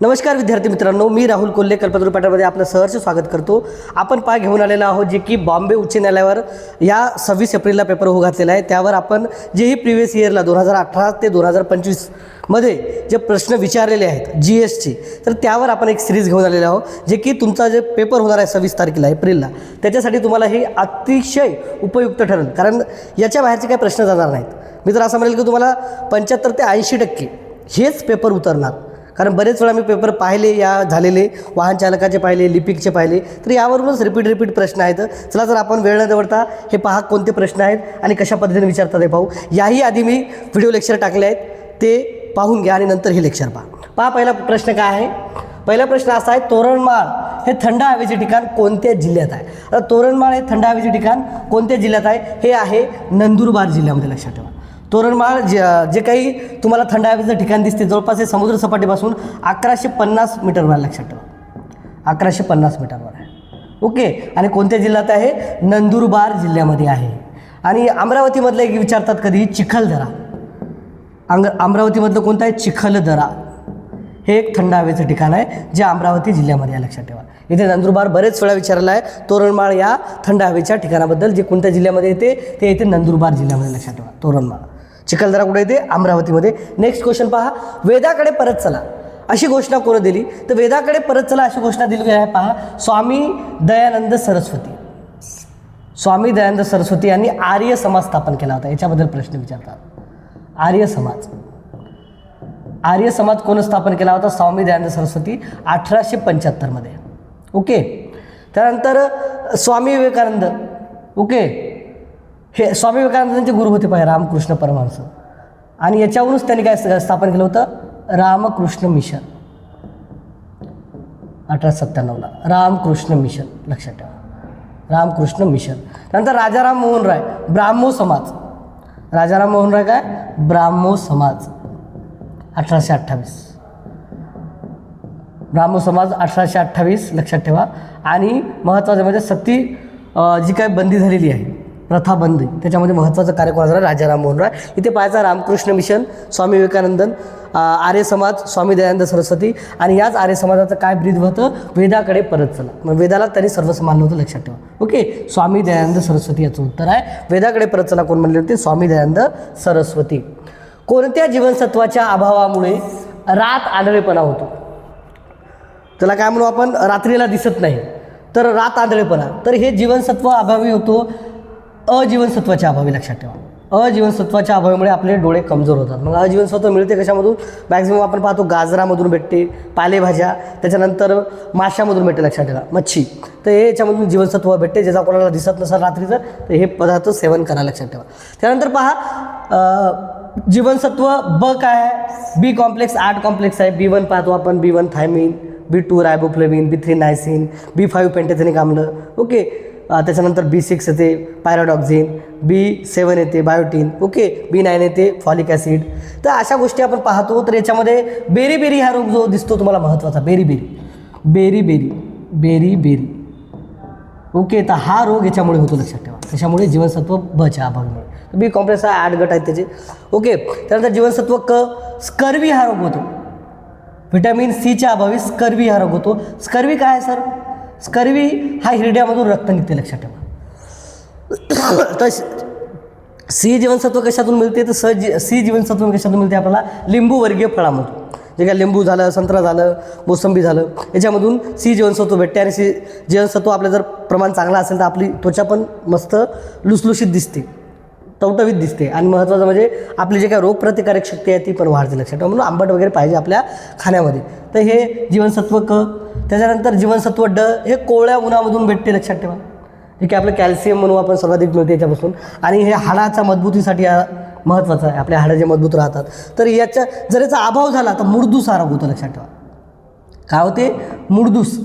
नमस्कार विद्यार्थी मित्रांनो, मी राहुल कोल्हे कल्पतरू पॅटर्नमध्ये आपलं सहर्ष स्वागत करतो. आपण घेऊन आलेलो आहोत जे की बॉम्बे उच्च न्यायालयावर या 26 एप्रिलला पेपर होऊ घातलेला आहे. त्यावर आपण जेही प्रिव्हियस इयरला 2018 ते 2025 मध्ये जे प्रश्न विचारलेले आहेत GSचे, तर त्यावर आपण एक सिरीज घेऊन आलेलो आहोत जे की तुमचा जे पेपर होणार आहे 26 तारखेला एप्रिलला, त्याच्यासाठी तुम्हाला हे अतिशय उपयुक्त ठरेल. कारण याच्या बाहेरचे काही प्रश्न जाणार नाहीत. मी तर असं म्हणेल की तुम्हाला 75 ते 80% हेच पेपर उतरणार. कारण बरेच वेळा मी पेपर पाहिले, या झालेले वाहन चालकाचे पाहिले, लिपिकचे पाहिले, तर यावरूनच रिपीट प्रश्न आहेत. चला तर आपण वेळ न दवडता हे पहा कोणते प्रश्न आहेत आणि कशा पद्धतीने विचारतात हे पाहू. याही आधी मी व्हिडिओ लेक्चर टाकले आहेत, ते पाहून घ्या आणि नंतर हे लेक्चर पहा. पहिला प्रश्न काय आहे? पहिला प्रश्न असा आहे, तोरणमाळ हे थंड हवेचे ठिकाण कोणत्या जिल्ह्यात आहे? आता तोरणमाळ हे थंड हवेचे ठिकाण कोणत्या जिल्ह्यात आहे? हे आहे नंदुरबार जिल्ह्यामध्ये. लक्षात ठेवा, तोरणमाळ जे काही तुम्हाला थंड हवेचं ठिकाण दिसते, जवळपास हे समुद्र सपाटीपासून 1150 मीटरवर. लक्षात ठेवा, 1150 मीटरवर आहे. ओके. आणि कोणत्या जिल्ह्यात आहे? नंदुरबार जिल्ह्यामध्ये आहे. आणि अमरावतीमधलं एक विचारतात कधी, चिखलदरा. अमरावतीमधलं कोणतं आहे? चिखलदरा. हे एक थंड हवेचं ठिकाण आहे जे अमरावती जिल्ह्यामध्ये आहे. लक्षात ठेवा, इथे नंदुरबार बरेच वेळा विचारला आहे. तोरणमाळ या थंड हवेच्या ठिकाणाबद्दल जे कोणत्या जिल्ह्यामध्ये येते ते येते नंदुरबार जिल्ह्यामध्ये. लक्षात ठेवा, तोरणमाळ. चिखलदरा कुठे येते? अमरावतीमध्ये. नेक्स्ट क्वेश्चन पहा, वेदाकडे परत चला अशी घोषणा कोण दिली? तर वेदाकडे परत चला अशी घोषणा दिली आहे पहा, स्वामी दयानंद सरस्वती. स्वामी दयानंद सरस्वती यांनी आर्य समाज स्थापन केला होता. याच्याबद्दल प्रश्न विचारतात. आर्य समाज कोण स्थापन केला होता? स्वामी दयानंद सरस्वती 1875 मध्ये. ओके. त्यानंतर स्वामी विवेकानंद. ओके. हे स्वामी विवेकानंदांचे गुरु होते पाहिजे रामकृष्ण परमहंस. आणि याच्यावरूनच त्यांनी काय स्थापन केलं होतं? रामकृष्ण मिशन. 1897ला रामकृष्ण मिशन. लक्षात ठेवा, रामकृष्ण मिशन. नंतर राजाराम मोहन राय, ब्राह्मो समाज. राजाराम मोहन राय काय? ब्राह्मो समाज 1828. ब्राह्मो समाज 1828. लक्षात ठेवा. आणि महत्त्वाचं म्हणजे सती जी काय बंदी झालेली आहे, प्रथा बंदी, त्याच्यामध्ये महत्त्वाचं कार्य कोणाचं आहे? राजाराम मोहन राय. इथे पाहायचा रामकृष्ण मिशन, स्वामी विवेकानंदन, आर्य समाज, स्वामी दयानंद सरस्वती. आणि याच आर्य समाजाचं काय ब्रीद होतं? वेदाकडे परत चला. मग वेदाला त्यांनी सर्वस्व मानलं होतं. लक्षात ठेवा. ओके. स्वामी दयानंद सरस्वती याचं उत्तर आहे. वेदाकडे परत चला कोण म्हणले होते? स्वामी दयानंद सरस्वती. कोणत्या जीवनसत्वाच्या अभावामुळे रात आंधळेपणा होतो? त्याला काय म्हणू आपण? रात्रीला दिसत नाही तर रात आंधळेपणा. तर हे जीवनसत्व अभावी होतो अजीवनसत्वाच्या अभावी. लक्षात ठेवा, अजीवनसत्वाच्या अभावामुळे आपले डोळे कमजोर होतात. मग अजीवनसत्व मिळते कशामधून? मॅक्झिमम आपण पाहतो गाजरामधून भेटते, पालेभाज्या, त्याच्यानंतर माशामधून भेटते. लक्षात ठेवा, मच्छी. तर हे याच्यामधून जीवनसत्व भेटते. ज्याचा कोणाला दिसत नसेल रात्रीचं तर हे पदार्थ सेवन करा. लक्षात ठेवा. त्यानंतर पहा, जीवनसत्व ब काय आहे? बी कॉम्प्लेक्स, 8 कॉम्प्लेक्स आहे. B1 पाहतो आपण, B1 thiamine, B2 riboflavin, B3 niacin, B5 पेंटॅथेनिक आम्ल. ओके. त्याच्यानंतर B6 येते पायरोडॉक्झिन, B7 येते बायोटीन. ओके. B9 येते फॉलिक ॲसिड. तर अशा गोष्टी आपण पाहतो. तर याच्यामध्ये बेरी हा रोग जो दिसतो तुम्हाला महत्त्वाचा, बेरी. ओके. तर हा रोग याच्यामुळे होतो. लक्षात ठेवा, त्याच्यामुळे जीवनसत्व बच्या अभावामुळे. बी कॉम्प्लेक्स हा 8 गट आहेत त्याचे. ओके. त्यानंतर जीवनसत्व क, स्कर्वी हा रोग होतो. व्हिटॅमिन सीच्या अभावी स्कर्वी हा रोग होतो. स्कर्वी काय आहे सर? स्कर्वी हा हिरड्यामधून रक्त निघते. लक्षात ठेवा. तर सी जीवनसत्व कशातून मिळते? तर सी जीवनसत्व कशातून मिळते आपल्याला? लिंबू वर्गीय फळामधून. जे काय लिंबू झालं, संत्रा झालं, मोसंबी झालं, याच्यामधून सी जीवनसत्व भेटते. आणि सी जीवनसत्व आपलं जर प्रमाण चांगलं असेल तर आपली त्वचा पण मस्त लुसलुशीत दिसते, टवटवीत दिसते. आणि महत्त्वाचं म्हणजे आपली जे काय रोगप्रतिकारक शक्ती आहे ती पण वाढते. लक्षात ठेवा. म्हणून आंबट वगैरे पाहिजे आपल्या खाण्यामध्ये. तर हे जीवनसत्व क. त्याच्यानंतर जीवनसत्व ड हे कोवळ्या उन्हामधून भेटते. लक्षात ठेवा. जे की आपलं कॅल्शियम म्हणून आपण सर्वाधिक मिळते याच्यापासून. आणि हे हाडाच्या मजबूतीसाठी महत्त्वाचं आहे. आपल्या हाडं जे मजबूत राहतात. तर जर याचा अभाव झाला तर मुडदूस हा रोग होतो. लक्षात ठेवा. काय होते? मुडदूस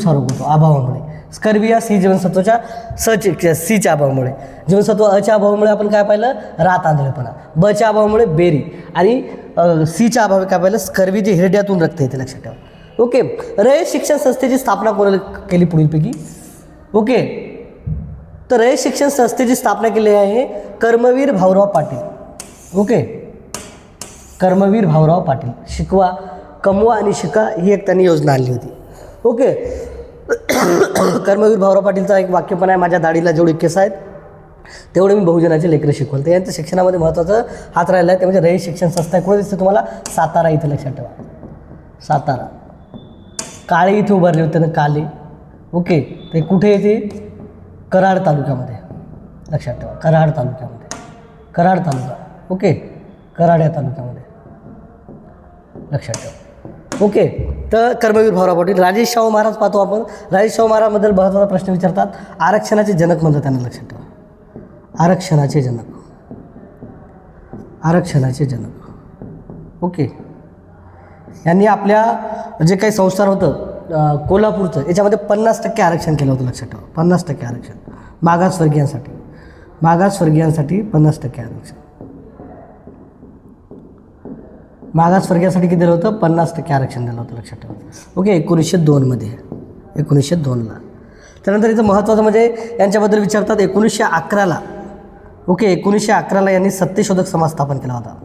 हा रोग होतो अभावामुळे. स्कर्वी या सी जीवनसत्वाच्या सीच्या अभावामुळे. जीवनसत्व अच्या अभावामुळे आपण काय पाहिलं? रात आंधळेपणा. बच्या अभावामुळे बेरी. आणि सीच्या अभावी काय पाहिलं? स्कर्वी, जे हिरड्यातून रक्त येते. लक्षात ठेवा. ओके. रयत शिक्षण संस्थेची स्थापना कोणाला केली पुढीलपैकी? ओके. तर रयत शिक्षण संस्थेची स्थापना केली आहे कर्मवीर भाऊराव पाटील. ओके. कर्मवीर भाऊराव पाटील. शिकवा, कमवा आणि शिका ही एक त्यांनी योजना आणली होती. ओके. कर्मवीर भाऊराव पाटीलचा एक वाक्य पण आहे, माझ्या दाढीला जेवढे केस आहेत तेवढे मी बहुजनाचे लेकरं शिकवलं. तर यांचं शिक्षणामध्ये महत्त्वाचं हात राहिला आहे ते म्हणजे रयत शिक्षण संस्था आहे. कुठे दिसते तुम्हाला? सातारा इथं, लक्षात ठेवा. सातारा. काळे इथे उभारले होते ना, काले. ओके. ते कुठे येते? कराड तालुक्यामध्ये, लक्षात ठेवा. कराड तालुक्यामध्ये, कराड तालुका. ओके. कराड या तालुक्यामध्ये, लक्षात ठेवा. ओके. तर कर्मवीर भाऊराव पाटील. राजेश शाहू महाराज पाहतो आपण. राजेश शाहू महाराजबद्दल महत्त्वाचा प्रश्न विचारतात. आरक्षणाचे जनक म्हणतात त्यांना, लक्षात ठेवा. आरक्षणाचे जनक, आरक्षणाचे जनक. ओके. यांनी आपल्या जे काही संस्थान होतं कोल्हापूरचं, याच्यामध्ये 50% आरक्षण केलं होतं, लक्षात ठेवा. 50% आरक्षण मागासवर्गीयांसाठी, मागासवर्गीयांसाठी 50% आरक्षण. मागासवर्गीयांसाठी किती दिलं होतं? 50% आरक्षण दिलं होतं, लक्षात ठेवा. ओके. 1902 1902ला. त्यानंतर इथं महत्त्वाचं म्हणजे यांच्याबद्दल विचारतात 1911ला. ओके. 1911ला यांनी सत्यशोधक समाज स्थापन केला होता.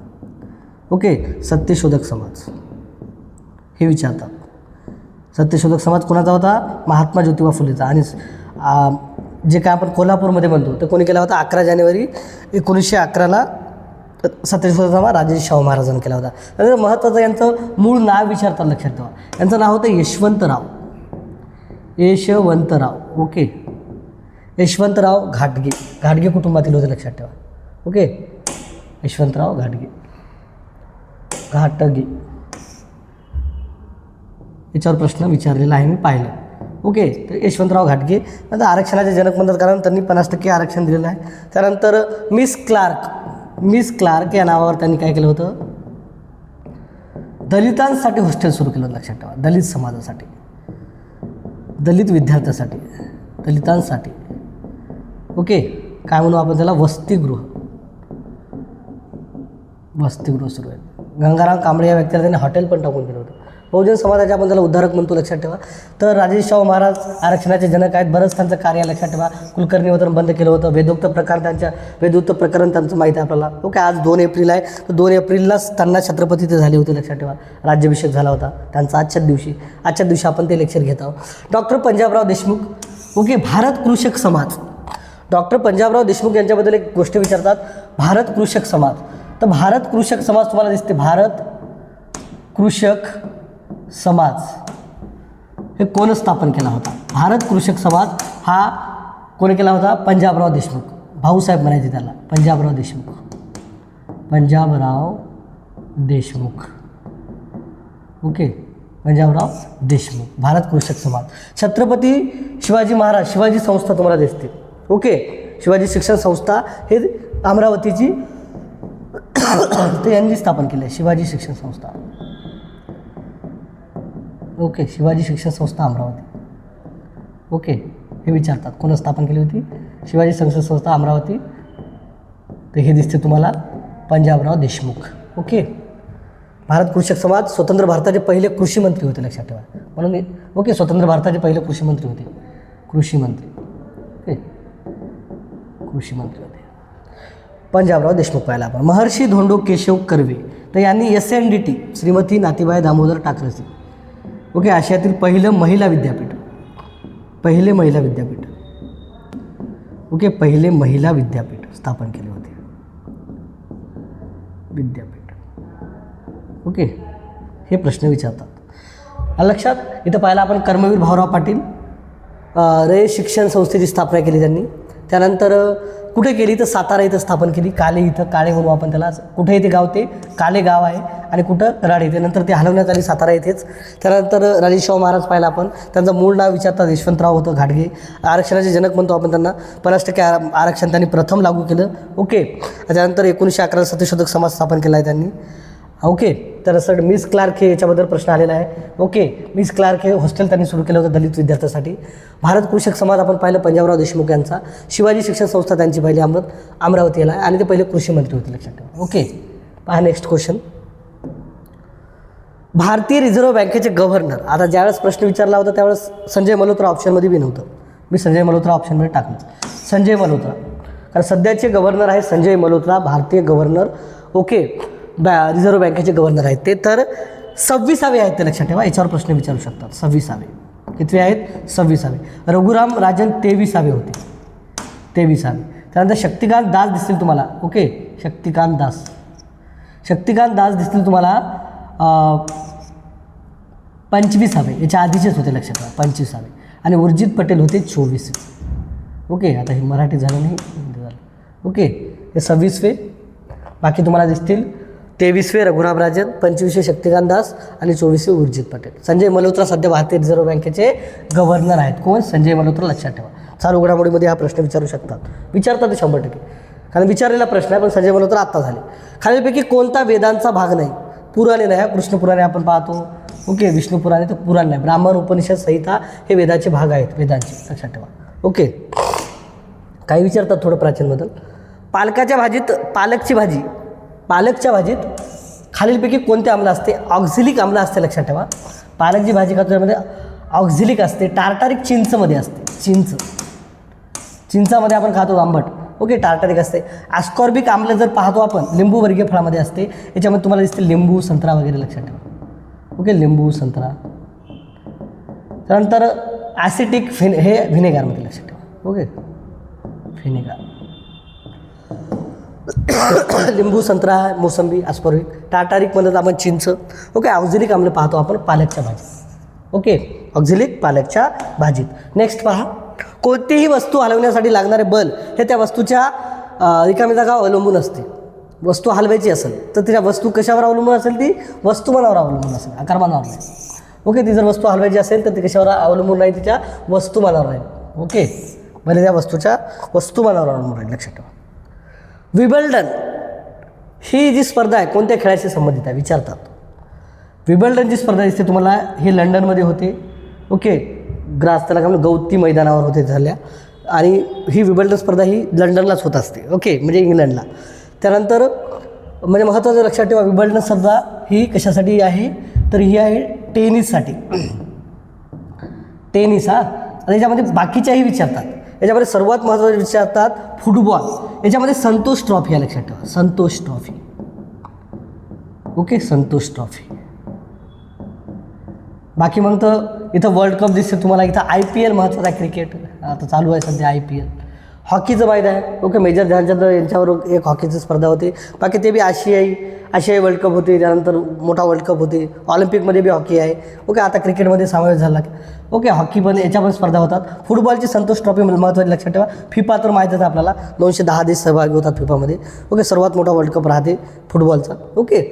ओके. सत्यशोधक समाज हे विचारतात. सत्यशोधक समाज कोणाचा होता? महात्मा ज्योतिबा फुलेचा. आणि जे काय आपण कोल्हापूरमध्ये म्हणतो ते कोणी केला होता? 11 जानेवारी 1911ला सत्यशोधक समाज राजेश शाहू महाराजांनी केला होता. त्यानंतर महत्त्वाचं यांचं मूळ नाव विचारतात, लक्षात ठेवा. यांचं नाव होतं यशवंतराव, यशवंतराव. ओके. यशवंतराव घाटगे. घाटगे कुटुंबातील होते, लक्षात ठेवा. ओके. यशवंतराव घाटगे, घाटगे. याच्यावर प्रश्न विचारलेला आहे, मी पाहिलं. ओके. तर यशवंतराव घाटगे. नंतर आरक्षणाचे जनक म्हणतात कारण त्यांनी 50% आरक्षण दिलेलं आहे. त्यानंतर मिस क्लार्क, मिस क्लार्क या नावावर त्यांनी काय केलं होतं? दलितांसाठी हॉस्टेल सुरू केलं, लक्षात ठेवा. दलित समाजासाठी, दलित विद्यार्थ्यांसाठी, दलितांसाठी. ओके. काय म्हणू आपण त्याला? वसतिगृह, वसतिगृह सुरू आहे. गंगाराम कांबळे या व्यक्तीला त्यांनी हॉटेल पण टाकून दिलं होतं. बहुजन समाजाचे आपण त्याला उद्धारक म्हणतो, लक्षात ठेवा. तर राजेश शाहू महाराज आरक्षणाचे जनक आहेत. बरंच त्यांचं कार्य, लक्षात ठेवा. कुलकर्णी वतन बंद केलं होतं. वेदोक्त प्रकरण त्यांचं माहिती आहे आपल्याला. ओके. आज 2 एप्रिल आहे. तर 2 एप्रिललाच त्यांना छत्रपती ते झाले होते, लक्षात ठेवा. राज्याभिषेक झाला होता त्यांचा आजच्याच दिवशी आपण ते लेक्चर घेत आहोत. डॉक्टर पंजाबराव देशमुख. ओके. भारत कृषक समाज. डॉक्टर पंजाबराव देशमुख यांच्याबद्दल एक गोष्ट विचारतात, भारत कृषक समाज. तर भारत कृषक समाज तुम्हाला दिसते, भारत कृषक समाज हे कोण स्थापन केला होता? भारत कृषक समाज हा कोणी केला होता? पंजाबराव देशमुख. भाऊसाहेब म्हणायचे त्याला, पंजाबराव देशमुख, पंजाबराव देशमुख. ओके. पंजाबराव देशमुख. भारत कृषक समाज. छत्रपती शिवाजी महाराज, शिवाजी संस्था तुम्हाला दिसते. ओके. शिवाजी शिक्षण संस्था हे अमरावतीची ते यांनी स्थापन केली आहे, शिवाजी शिक्षण संस्था. ओके. शिवाजी शिक्षण संस्था अमरावती. ओके. हे विचारतात कोण स्थापन केली होती? शिवाजी शिक्षण संस्था अमरावती. तर हे दिसते तुम्हाला पंजाबराव देशमुख. ओके. भारत कृषक समाज स्वतंत्र भारताचे पहिले कृषी मंत्री होते, लक्षात ठेवा. म्हणून ओके, स्वतंत्र भारताचे पहिले कृषी मंत्री होते, कृषी मंत्री. ओके. कृषी मंत्री होते पंजाबराव देशमुख. पाहिला आपण. महर्षी धोंडो केशव कर्वे. तर यांनी SNDT श्रीमती नाथीबाई दामोदर टाकरसी. ओके. आशियातील पहिलं महिला विद्यापीठ, पहिले महिला विद्यापीठ. ओके. पहिले महिला विद्यापीठ स्थापन केले होते, विद्यापीठ. ओके. हे प्रश्न विचारतात लक्षात. इथं पाहिलं आपण कर्मवीर भाऊराव पाटील रयत शिक्षण संस्थेची स्थापना केली त्यांनी. त्यानंतर कुठे केली? तर सातारा इथं स्थापन केली. काले इथं, काळे म्हणू आपण त्याला. कुठे येते गाव? ते काले गाव आहे. आणि कुठं? कराड येते. नंतर ते हलवण्यात आली सातारा येथेच. त्यानंतर राजेश शाहू महाराज पाहिला आपण. त्यांचं मूळ नाव विचारतात, यशवंतराव होतं घाटगे. आरक्षणाचे जनक म्हणतो आपण त्यांना. 50% आरक्षण त्यांनी प्रथम लागू केलं. ओके. त्यानंतर 1911 सत्यशोधक समाज स्थापन केला आहे त्यांनी. ओके. तर सर मिस क्लार्क हे याच्याबद्दल प्रश्न आलेला आहे. ओके. मिस क्लार्क हे हॉस्टेल त्यांनी सुरू केलं होतं दलित विद्यार्थ्यांसाठी. भारत कृषक समाज आपण पाहिलं पंजाबराव देशमुख यांचा. शिवाजी शिक्षण संस्था त्यांची पहिली अमरावतीला आहे. आणि ते पहिले कृषी मंत्री होते, लक्षात ठेवा. ओके. पहा नेक्स्ट क्वेश्चन. भारतीय रिझर्व्ह बँकेचे गव्हर्नर. आता ज्यावेळेस प्रश्न विचारला होता त्यावेळेस संजय मल्होत्रा ऑप्शनमध्ये बी नव्हतं. मी संजय मल्होत्रा ऑप्शनमध्ये टाकलं, संजय मल्होत्रा. कारण सध्याचे गव्हर्नर आहे संजय मल्होत्रा, भारतीय गव्हर्नर. ओके. रिझर्व्ह बँकेचे गव्हर्नर आहेत ते तर 26वे आहेत, ते लक्षात ठेवा. याच्यावर प्रश्न विचारू शकतात. 26वे कितवे आहेत? 26वे. रघुराम राजन 23वे होते, 23वे. त्यानंतर शक्तिकांत दास दिसतील तुम्हाला. ओके, शक्तिकांत दास दिसतील तुम्हाला 25वे. याच्या आधीचेच होते, लक्षात ठेवा, 25वे. आणि उर्जित पटेल होते 24वे. ओके, आता हे मराठी झालं नाही, हिंदी झालं. ओके, हे 26वे. बाकी तुम्हाला दिसतील 23वे रघुराम राजन, 25वे शक्तिकांत दास आणि 24वे उर्जित पटेल. संजय मल्होत्रा सध्या भारतीय रिझर्व्ह बँकेचे गव्हर्नर आहेत. कोण? संजय मल्होत्रा. लक्षात ठेवा. चालू घडामोडीमध्ये हा प्रश्न विचारू शकतात, विचारतात ते 100%, कारण विचारलेला प्रश्न आहे. पण संजय मल्होत्रा आत्ता झाले. खालीलपैकी कोणता वेदांचा भाग नाही? पुराणे नाही, कृष्ण पुराणे आपण पाहतो. ओके, विष्णू पुराणे तर पुराण नाही. ब्राह्मण, उपनिषद, संहिता हे वेदाचे भाग आहेत, वेदांचे, लक्षात ठेवा. ओके, काही विचारतात थोडं प्राचीनबद्दल. पालकच्या भाजीत खालीलपैकी कोणते आम्ल असते? ऑक्झिलिक आम्ल असते, लक्षात ठेवा. पालक जी भाजी खातो त्यामध्ये ऑक्झिलिक असते. टार्टारिक चिंचमध्ये असते, चिंचामध्ये आपण खातो आंबट. ओके, टार्टारिक असते. ॲस्कॉर्बिक आम्ल जर पाहतो आपण लिंबू वर्गीय फळामध्ये असते. याच्यामध्ये तुम्हाला दिसते लिंबू, संत्रा वगैरे, लक्षात ठेवा. ओके, लिंबू, संत्रा. त्यानंतर ॲसिटिक हे व्हिनेगारमध्ये, लक्षात ठेवा. Okay, vinegar. लिंबू, संत्रा, मोसंबी, ॲस्कॉर्बिक. टार्टारिकमध्ये आपण चिंच. ओके, ऑक्झिलिक आम्ल पाहतो आपण पालकच्या भाजीत. ओके, ऑक्झिलिक पालकच्या भाजीत. नेक्स्ट पहा, कोणतीही वस्तू हलवण्यासाठी लागणारे बल हे त्या वस्तूच्या रिकामी जागा अवलंबून असते. वस्तू हलवायची असेल तर त्या वस्तू कशावर अवलंबून असेल? ती वस्तुमानावर अवलंबून असेल, आकारमानावर नाही. ओके, ती जर वस्तू हलवायची असेल तर ती कशावर अवलंबून नाही? तिच्या वस्तुमानावर राहील. ओके, म्हणजे त्या वस्तूच्या वस्तुमानावर अवलंबून राहील, लक्षात ठेवा. विबल्डन ही जी स्पर्धा आहे कोणत्या खेळाशी संबंधित आहे? विचारतात. विबल्डन जी स्पर्धा दिसते तुम्हाला ही लंडनमध्ये होते. ओके, त्याला काय गौती मैदानावर होते झाल्या. आणि ही विबल्डन स्पर्धा ही लंडनलाच होत असते. ओके, म्हणजे इंग्लंडला. त्यानंतर म्हणजे महत्त्वाचं लक्षात ठेवा, विबल्डन स्पर्धा ही कशासाठी आहे? तर ही आहे टेनिससाठी. टेनिस. आणि याच्यामध्ये बाकीच्याही विचारतात. याच्यामध्ये सर्वात महत्त्वाचे विचारतात फुटबॉल. याच्यामध्ये संतोष ट्रॉफी आहे, लक्षात ठेवा. Santosh trophy. Okay, Santosh trophy. बाकी मग तर इथं वर्ल्ड कप दिसते तुम्हाला. इथं IPL महत्त्वाचा आहे, क्रिकेट आता चालू आहे सध्या IPL. हॉकीचं माहीत आहे. ओके, मेजर ध्यानचंद यांच्यावर एक हॉकीची स्पर्धा होती. बाकी ते बी आशियाई वर्ल्ड कप होते. त्यानंतर मोठा वर्ल्ड कप होते. ऑलिम्पिकमध्ये बी हॉकी आहे. ओके, आता क्रिकेटमध्ये समावेश झाला. ओके, हॉकी पण याच्या पण स्पर्धा होतात. फुटबॉलची संतोष ट्रॉफी महत्त्वाची, लक्षात ठेवा. फिफा तर माहीत आहे आपल्याला, 210 देश सहभागी होतात फिफामध्ये. ओके, सर्वात मोठा वर्ल्ड कप राहते फुटबॉलचा. ओके,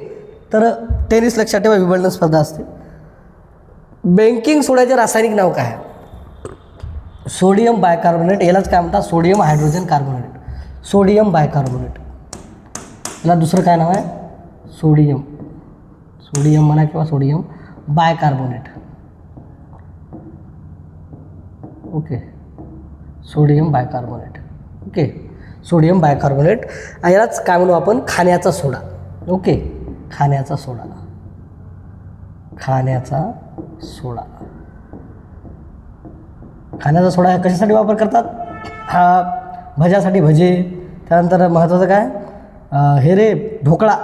तर टेनिस लक्षात ठेवा, विबल्डन स्पर्धा असते. बेकिंग सोड्याचे रासायनिक नाव काय आहे? Sodium bicarbonate. यालाच काय म्हणतात? Sodium hydrogen carbonate. Sodium bicarbonate. याला दुसरं काय नाव आहे? सोडियम म्हणा किंवा sodium bicarbonate. Okay, sodium bicarbonate. Okay, sodium bicarbonate. यालाच काय म्हणू आपण? खाण्याचा सोडा. ओके, खाण्याचा सोडा. खाण्याचा सोडा हा कशासाठी वापर करतात? हा भज्यासाठी, भजे. त्यानंतर महत्त्वाचं काय? हे रे ढोकळा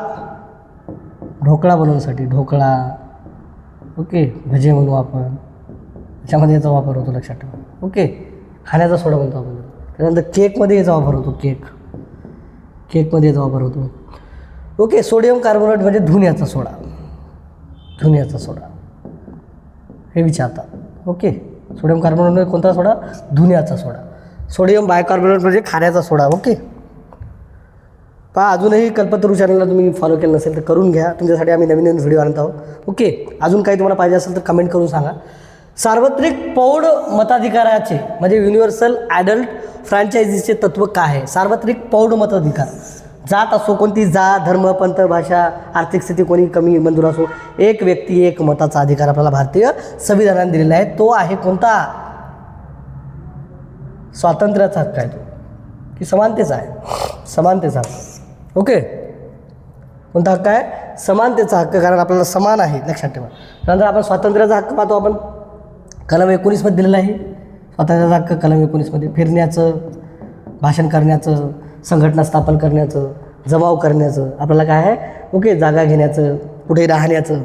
बनवण्यासाठी, ढोकळा. ओके, भजे म्हणू आपण. त्याच्यामध्ये याचा वापर होतो, लक्षात ठेवा. ओके, खाण्याचा सोडा म्हणतो आपण. त्यानंतर केकमध्ये याचा वापर होतो. केकमध्ये याचा वापर होतो. ओके, सोडियम कार्बोनेट म्हणजे धुण्याचा सोडा. हे विचारतात. ओके, सोडियम कार्बोनेट म्हणजे कोणता सोडा? धुण्याचा सोडा. सोडियम बायकार्बोनेट म्हणजे खाण्याचा सोडा. ओके, पहा, अजूनही कल्पतरू चॅनलला तुम्ही फॉलो केलं नसेल तर करून घ्या. तुमच्यासाठी आम्ही नवीन व्हिडिओ आणत आहोत. ओके, अजून काही तुम्हाला पाहिजे असेल तर कमेंट करून सांगा. सार्वत्रिक प्रौढ मताधिकाराचे म्हणजे युनिव्हर्सल ॲडल्ट फ्रँचायझीचे तत्त्व काय आहे? सार्वत्रिक प्रौढ मताधिकार. जात असो, कोणती जात, धर्म, पंथ, भाषा, आर्थिक स्थिती कोणी कमी मंजूर असो, एक व्यक्ती एक मताचा अधिकार आपल्याला भारतीय संविधानाने दिलेला आहे. तो आहे कोणता? स्वातंत्र्याचा हक्क आहे तो, की समानतेचा आहे? समानतेचा हक्क. ओके, कोणता हक्क आहे? समानतेचा हक्क, कारण आपल्याला समान आहे, लक्षात ठेवा. त्यानंतर आपण स्वातंत्र्याचा हक्क पाहतो. आपण कलम 19मध्ये दिलेला आहे स्वातंत्र्याचा हक्क. कलम 19मध्ये फिरण्याचं, भाषण करण्याचं, संघटना स्थापन करण्याचं, जमाव करण्याचं आपल्याला काय आहे? ओके, जागा घेण्याचं, कुठे राहण्याचं,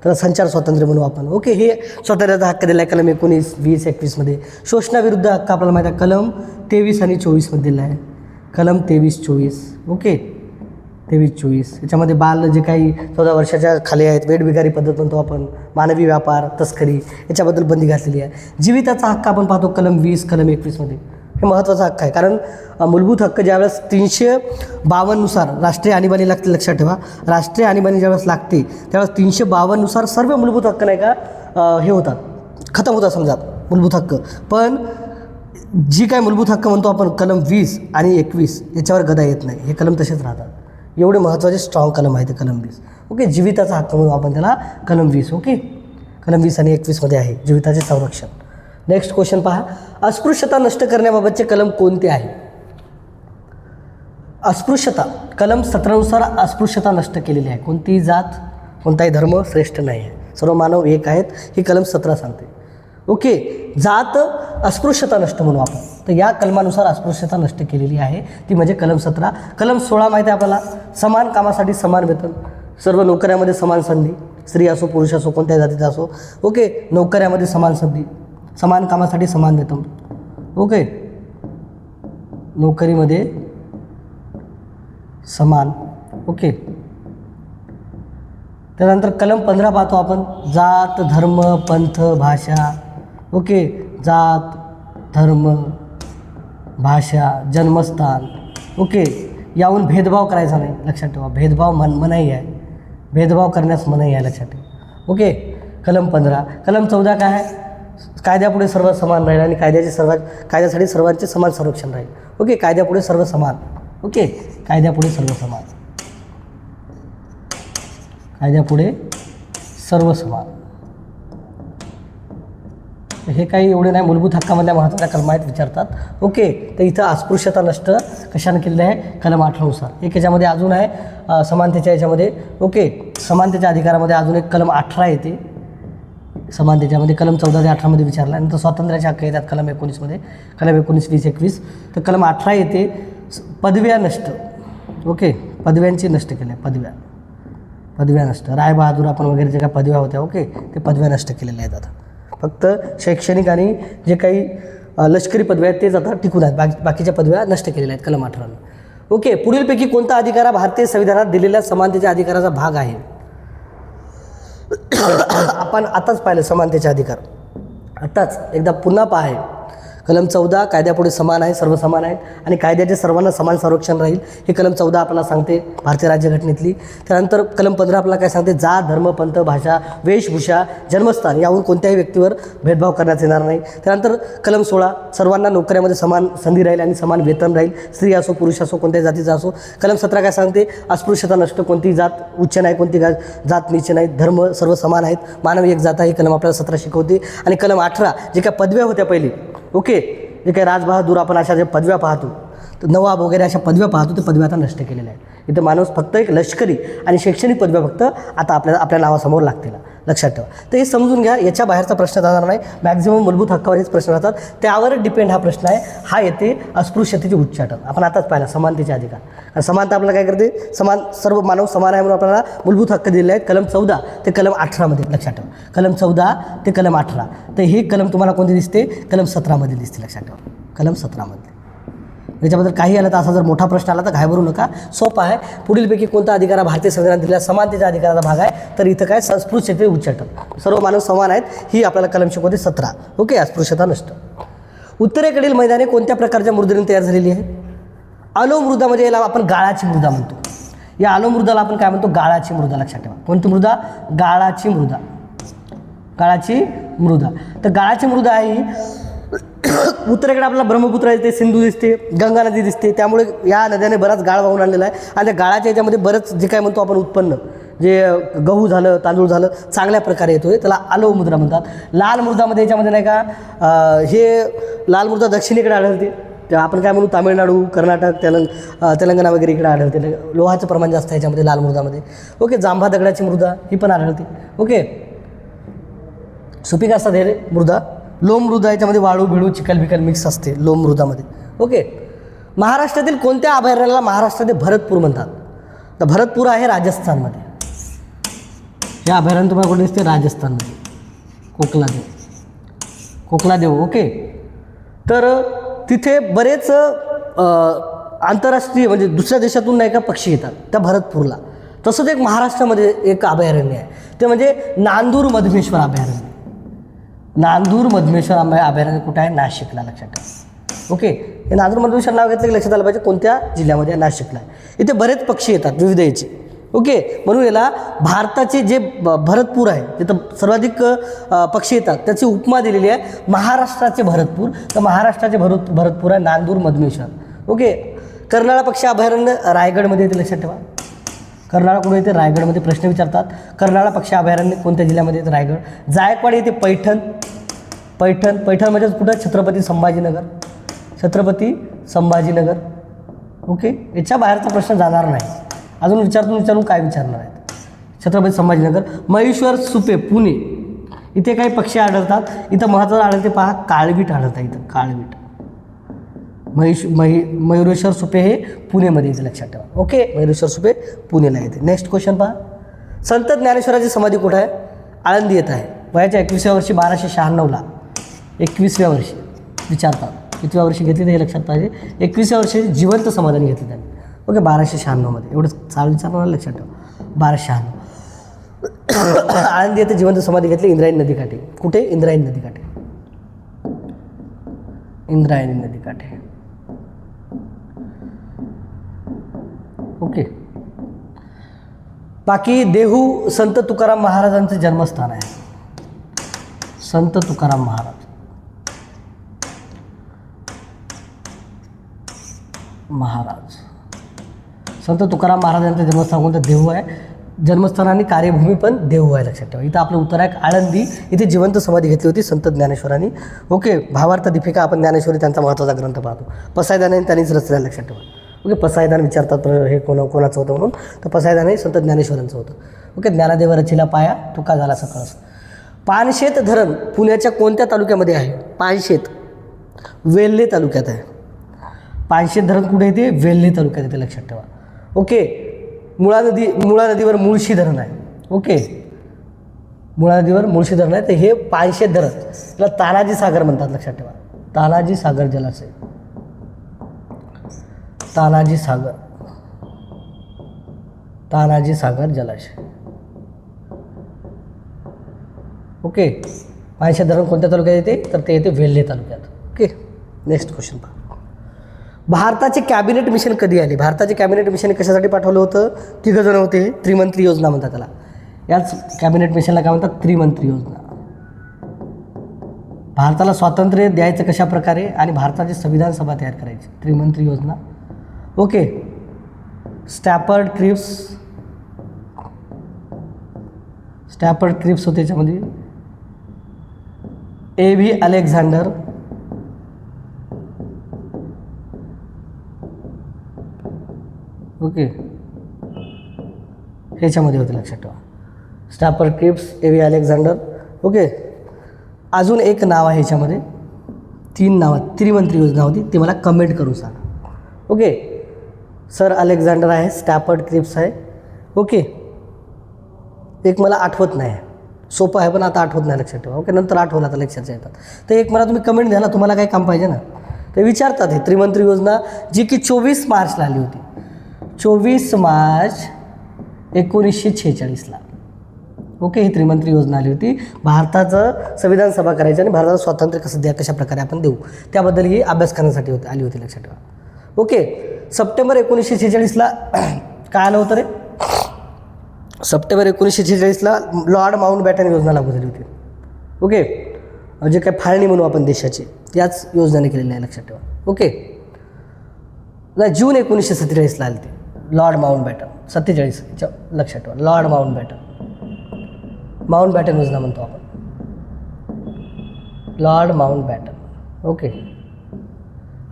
त्याला संचार स्वातंत्र्य म्हणू आपण. ओके, हे स्वातंत्र्याचा हक्क दिला आहे कलम 19, 20, 21मध्ये. शोषणाविरुद्ध हक्क आपल्याला माहीत आहे कलम 23 आणि 24मध्ये दिला आहे. कलम 23, 24. ओके, 23, 24. याच्यामध्ये बाल जे काही 14 वर्षाच्या खाली आहेत, वेठबिगारी पद्धत म्हणतो आपण, मानवी व्यापार, तस्करी, याच्याबद्दल बंदी घातलेली आहे. जीविताचा हक्क आपण पाहतो कलम 20, कलम 21मध्ये. हे महत्त्वाचा हक्क आहे, कारण मूलभूत हक्क ज्यावेळेस 352नुसार राष्ट्रीय आणीबाणी लागते, लक्षात ठेवा. राष्ट्रीय आणीबाणी ज्यावेळेस लागते त्यावेळेस 352नुसार सर्व मूलभूत हक्क नाही का हे होतात, खतम होतात समजा मूलभूत हक्क. पण जी काय मूलभूत हक्क म्हणतो आपण कलम 20 आणि 21 याच्यावर गदा येत नाही, हे कलम तसेच राहतात. एवढे महत्त्वाचे स्ट्रॉंग कलम आहे ते कलम 20. ओके, जीविताचा हक्क म्हणून आपण त्याला कलम 20. ओके, कलम 20 आणि 21मध्ये आहे जीविताचे संरक्षण. नेक्स्ट क्वेश्चन पहा, अस्पृश्यता नष्ट करण्याबाबतचे कलम कोणते आहे? अस्पृश्यता कलम 17नुसार अस्पृश्यता नष्ट केलेली आहे. कोणतीही जात, कोणताही धर्म श्रेष्ठ नाही आहे, सर्व मानव एक आहेत, ही कलम 17 सांगते. ओके, जात अस्पृश्यता नष्ट म्हणू आपण, तर या कलमानुसार अस्पृश्यता नष्ट केलेली आहे, ती म्हणजे कलम 17. कलम 16 माहिती आहे आपल्याला, समान कामासाठी समान वेतन, सर्व नोकऱ्यामध्ये समान संधी, स्त्री असो पुरुष असो कोणत्या जातीचा असो. ओके, नोकऱ्यामध्ये समान संधी, समान कामासाठी समान वेतन. ओके, नोकरीमध्ये समान. ओके, त्यानंतर कलम 15 पाहतो आपण, जात, धर्म, पंथ, भाषा. ओके, जात, धर्म, भाषा, जन्मस्थान. ओके, याहून भेदभाव करायचा नाही, लक्षात ठेवा. भेदभाव मनाई आहे, भेदभाव करण्यास मनाई आहे, लक्षात ठेवा. ओके, कलम 15. कलम 14 काय आहे? कायद्यापुढे सर्व समान राहील आणि कायद्यासाठी सर्वांचे समान संरक्षण राहील. ओके, कायद्यापुढे सर्व समान. ओके, कायद्यापुढे सर्व समान, कायद्यापुढे सर्व समान. हे काही एवढे नाही, मूलभूत हक्कामधल्या महत्त्वाच्या कलम आहेत विचारतात. ओके, तर इथं अस्पृश्यता नष्ट कशाने केलेलं आहे? कलम 18नुसार. एक याच्यामध्ये अजून आहे समानतेच्या याच्यामध्ये. ओके, समानतेच्या अधिकारामध्ये अजून एक कलम 18 येते समानतेच्यामध्ये. कलम 14 ते 18मध्ये विचारला. नंतर स्वातंत्र्याचे हक्क येतात कलम 19मध्ये, कलम 19, 20, 21. तर कलम 18 येते पदव्या नष्ट. ओके, पदव्यांची नष्ट केल्या, पदव्या नष्ट. रायबहादूर आपण वगैरे जे काही पदव्या होत्या, ओके, ते पदव्या नष्ट केलेल्या आहेत. आता फक्त शैक्षणिक आणि जे काही लष्करी पदव्या आहेत तेच आता टिकून आहेत, बाकीच्या पदव्या नष्ट केलेल्या आहेत कलम 18. ओके, पुढीलपैकी कोणता अधिकार भारतीय संविधानात दिलेल्या समानतेच्या अधिकाराचा भाग आहे? आपण आताच पाहिलं समानतेचे अधिकार, आताच एकदा पुन्हा पहा. कलम 14 कायद्यापुढे समान आहे, सर्व समान आहेत आणि कायद्याचे सर्वांना समान संरक्षण राहील, हे कलम 14 आपल्याला सांगते भारतीय राज्यघटनेतली. त्यानंतर कलम 15 आपल्याला काय सांगते? जात, धर्म, पंथ, भाषा, वेशभूषा, जन्मस्थान याहून कोणत्याही व्यक्तीवर भेदभाव करण्यात येणार नाही. त्यानंतर कलम 16 सर्वांना नोकऱ्यामध्ये समान संधी राहील आणि समान वेतन राहील, स्त्री असो पुरुष असो कोणत्याही जातीचा असो. कलम 17 काय सांगते? अस्पृश्यता नष्ट, कोणतीही जात उच्च नाही, कोणती जात नीच नाही, धर्म सर्व समान आहेत, मानव एक जात आहे, हे कलम आपल्याला 17 शिकवते. आणि कलम 18 जे काय पदव्या होत्या पहिली, ओके, जे काही राजबहादूर आपण अशा ज्या पदव्या पाहतो, तर नवाब वगैरे अशा पदव्या पाहतो, ते पदव्या आता नष्ट केलेल्या आहेत. इथं माणूस फक्त एक लष्करी आणि शैक्षणिक पदव्या फक्त आता आपल्या नावासमोर लागतील, लक्षात ठेवा. तर हे समजून घ्या, याच्या बाहेरचा प्रश्न जाणार नाही. मॅक्झिमम मूलभूत हक्कावर हेच प्रश्न राहतात, त्यावर डिपेंड हा प्रश्न आहे. हा येते अस्पृश्यतेचे उच्चाटन. आपण आताच पाहिला समानतेचे अधिकार, आणि समानता आपल्याला काय करते? समान, सर्व मानव समान आहे म्हणून आपल्याला मूलभूत हक्क दिलेले आहेत कलम 14 ते कलम 18मध्ये, लक्षात ठेवा. कलम 14 ते कलम 18. तर हे कलम तुम्हाला कोणते दिसते? कलम 17मध्ये दिसते, लक्षात ठेवा. कलम 17मध्ये. याच्याबद्दल काही आलं तर असा जर मोठा प्रश्न आला तर घाबरू नका, सोपा आहे. पुढीलपैकी कोणता अधिकार भारतीय संविधानात दिलेला समानतेच्या अधिकाराचा भाग आहे? तर इथं काय? अस्पृश्यते उच्चाटन. सर्व मानव समान आहेत, ही आपल्याला कलम शिकवते 17. ओके, अस्पृश्यता नष्ट. उत्तरेकडील मैदाने कोणत्या प्रकारच्या मृदेने तयार झालेली आहे? आलो मृदा, म्हणजे याला आपण गाळाची मृदा म्हणतो. या आलो मृदाला आपण काय म्हणतो? गाळाची मृदा, लक्षात ठेवा. कोणती मृदा? गाळाची मृदा. गाळाची मृदा. तर गाळाची मृदा आहे उत्तरेकडे आपल्याला ब्रह्मपुत्र दिसते, सिंधू दिसते, गंगा नदी दिसते, त्यामुळे या नद्याने बराच गाळ वाहून आणलेला आहे. आणि त्या गाळाच्या याच्यामध्ये बरंच जे काय म्हणतो आपण उत्पन्न, जे गहू झालं, तांदूळ झालं, चांगल्या प्रकारे येतो आहे, त्याला आलो मृदा म्हणतात. लाल मृदामध्ये याच्यामध्ये नाही का, हे लाल मृदा दक्षिणेकडे आढळते, त्या आपण काय म्हणू तामिळनाडू, कर्नाटक, तेलंगणा वगैरे इकडे आढळते. लोहाचं प्रमाण जास्त आहे याच्यामध्ये लाल मृदामध्ये. ओके, जांभा दगडाची मृदा ही पण आढळते. ओके, सुपीक असतात हे मृदा. लोम मृदा याच्यामध्ये वाळू बिळू चिखल बिकल मिक्स असते लोम मृदामध्ये. ओके, महाराष्ट्रातील कोणत्या अभयारण्याला महाराष्ट्रातील भरतपूर म्हणतात? तर भरतपूर आहे राजस्थानमध्ये. हे अभयारण्य तुम्हाला कुठे दिसते? राजस्थानमध्ये. कोकलादेव. ओके. तर तिथे बरेच आंतरराष्ट्रीय म्हणजे दुसऱ्या देशातून नाही का पक्षी येतात त्या भरतपूरला. तसंच एक महाराष्ट्रामध्ये एक अभयारण्य आहे, ते म्हणजे नांदूर मधमेश्वर अभयारण्य. नांदूर मधमेश्वर अभयारण्य कुठं आहे? नाशिकला. लक्षात ठेवा. ओके. हे नांदूर मधमेश्वर नाव घेतलं की लक्षात आलं पाहिजे कोणत्या जिल्ह्यामध्ये? नाशिकला. इथे बरेच पक्षी येतात विविध याचे. ओके. म्हणून याला भारताचे जे भरतपूर आहे जिथं सर्वाधिक पक्षी येतात त्याची उपमा दिलेली आहे महाराष्ट्राचे भरतपूर. तर महाराष्ट्राचे भरतपूर आहे नांदूर मधमेश्वर. ओके. कर्नाळा पक्षी अभयारण्य रायगडमध्ये येते. लक्षात ठेवा. कर्नाळा कुठे येते? रायगडमध्ये. प्रश्न विचारतात कर्नाळा पक्षी अभयारण्य कोणत्या जिल्ह्यामध्ये येते? रायगड. जायकवाडी येते पैठण. पैठण म्हणजे कुठं? छत्रपती संभाजीनगर. ओके. याच्या बाहेरचा प्रश्न जाणार नाही. अजून विचारून काय विचारणार आहेत? छत्रपती संभाजीनगर. महेश्वर सुपे पुणे. इथे काही पक्षी आढळतात. इथं महत्त्वाचं आढळते पहा, काळवीट आढळतात. इथं काळवीट. मयुरेश्वर सुपे हे पुणेमध्ये येते. लक्षात ठेवा. ओके. मयुरेश्वर सुपे पुणेला येते. नेक्स्ट क्वेश्चन पहा. संत ज्ञानेश्वराची समाधी कुठं आहे? आळंदी येत आहे. वयाच्या 21व्या वर्षी 1296ला 21व्या वर्षी विचारतात. कितव्या वर्षी घेतली हे लक्षात पाहिजे. 21व्या वर्षी जिवंत समाधान घेतली त्यांनी. ओके. 1296मध्ये. एवढं चालू विचारणार लक्षात ठेवा. 1296 आळंदी येथे जिवंत समाधी घेतली इंद्रायणी नदीकाठी. कुठे? इंद्रायणी नदीकाठी. ओके. बाकी देहू संत तुकाराम महाराजांचं जन्मस्थान आहे. संत तुकाराम महाराज. संत तुकाराम महाराजांचं जन्मस्थान कोणतं? देहू आहे. जन्मस्थान आणि कार्यभूमी पण देहू आहे. लक्षात ठेवा. इथं आपलं उत्तर आहे आळंदी. इथे जिवंत समाधी घेतली होती संत ज्ञानेश्वरांनी. ओके. भावार्थ दीपिका आपण ज्ञानेश्वरी त्यांचा महत्त्वाचा ग्रंथ पाहतो. पसायदाने त्यांनीच रचलेला. लक्षात ठेवा. ओके. पसायदान विचारतात हे कोणाचं होतं म्हणून. तर पसायदान हे संत ज्ञानेश्वरांचं होतं. ओके. ज्ञानदेव रचिला पाया तुका झाला सकळस. पानशेत धरण पुण्याच्या कोणत्या तालुक्यामध्ये आहे? पानशेत वेल्हे तालुक्यात आहे. पानशेत धरण कुठे येते? वेल्हे तालुक्यात येते. लक्षात ठेवा. ओके. मुळा नदीवर मुळशी धरण आहे. ओके. मुळा नदीवर मुळशी धरण आहे. तर हे पानशेत धरण त्याला तानाजी सागर म्हणतात. लक्षात ठेवा. तानाजी सागर जलाशय. तानाजी सागर जलाशय. ओके. पानशेत धरण कोणत्या तालुक्यात येते? तर ते येते वेल्हे तालुक्यात. ओके. नेक्स्ट क्वेश्चन पहा. भारताचे कॅबिनेट मिशन कधी आले? भारताचे कॅबिनेट मिशन कशासाठी पाठवलं होतं? 3 जण होते. त्रिमंत्री योजना म्हणतात त्याला. याच कॅबिनेट मिशनला काय म्हणतात? त्रिमंत्री योजना. भारताला स्वातंत्र्य द्यायचं कशा प्रकारे आणि भारताची संविधान सभा तयार करायची. त्रिमंत्री योजना. ओके. स्टॅफर्ड क्रिप्स होते त्याच्यामध्ये. A.V. अलेक्झांडर. ओके. ह्याच्यामध्ये होते. लक्षात ठेवा. Stafford Cripps, A.V. Alexander. Okay. अजून एक नाव आहे ह्याच्यामध्ये. 3 नावं. त्रिमंत्री योजना होती. ते मला कमेंट करून सांगा. ओके. सर अलेक्झांडर आहे. स्टॅफर्ड क्रिप्स आहे. ओके. एक मला आठवत नाही. सोपं आहे पण आता आठवत नाही. लक्षात ठेवा. ओके. नंतर आठवलं आता लक्षात येतात. तर एक मला तुम्ही कमेंट द्या ना. तुम्हाला काही काम पाहिजे ना. ते विचारतात. हे त्रिमंत्री योजना जी की 24 मार्चला आली होती. 24 मार्च 1946ला. ओके. ही त्रिमंत्री योजना आली होती. भारताचं संविधान सभा करायची आणि भारताला स्वातंत्र्य कशा प्रकारे आपण देऊ त्याबद्दल ही अभ्यास करण्यासाठी आली होती. लक्षात ठेवा. ओके. सप्टेंबर 1946ला काय आलं होतं रे? सप्टेंबर 1946ला लॉर्ड माउंटबॅटन योजना लागू झाली होती. ओके. म्हणजे काय फाळणी म्हणू आपण देशाची, याच योजनेने केलेली आहे. लक्षात ठेवा. ओके. जून 1947ला आली ती लॉर्ड माउंटबॅटन. 47 लक्षात ठेवा. लॉर्ड माउंटबॅटन योजना म्हणतो आपण. Lord Mountbatten. ओके.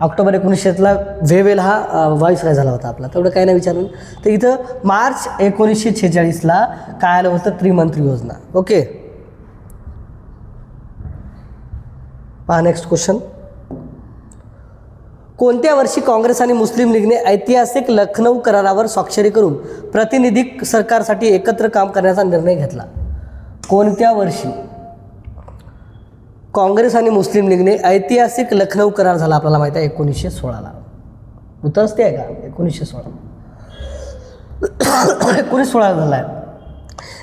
ऑक्टोबर 1900ला वेवेल हा व्हाईसरॉय झाला होता आपला. तेवढं काही नाही विचारून. तर इथं मार्च 1946ला काय आलं होतं? त्रिमंत्री योजना. ओके. पहा नेक्स्ट क्वेश्चन. कोणत्या वर्षी काँग्रेस आणि मुस्लिम लीगने ऐतिहासिक लखनौ करारावर स्वाक्षरी करून प्रातिनिधिक सरकारसाठी एकत्र काम करण्याचा निर्णय घेतला? कोणत्या वर्षी काँग्रेस आणि मुस्लिम लीगने ऐतिहासिक लखनौ करार झाला? आपल्याला माहीत आहे 1916ला. उत्तरच ते आहे का? 1916. 1916 झाला आहे.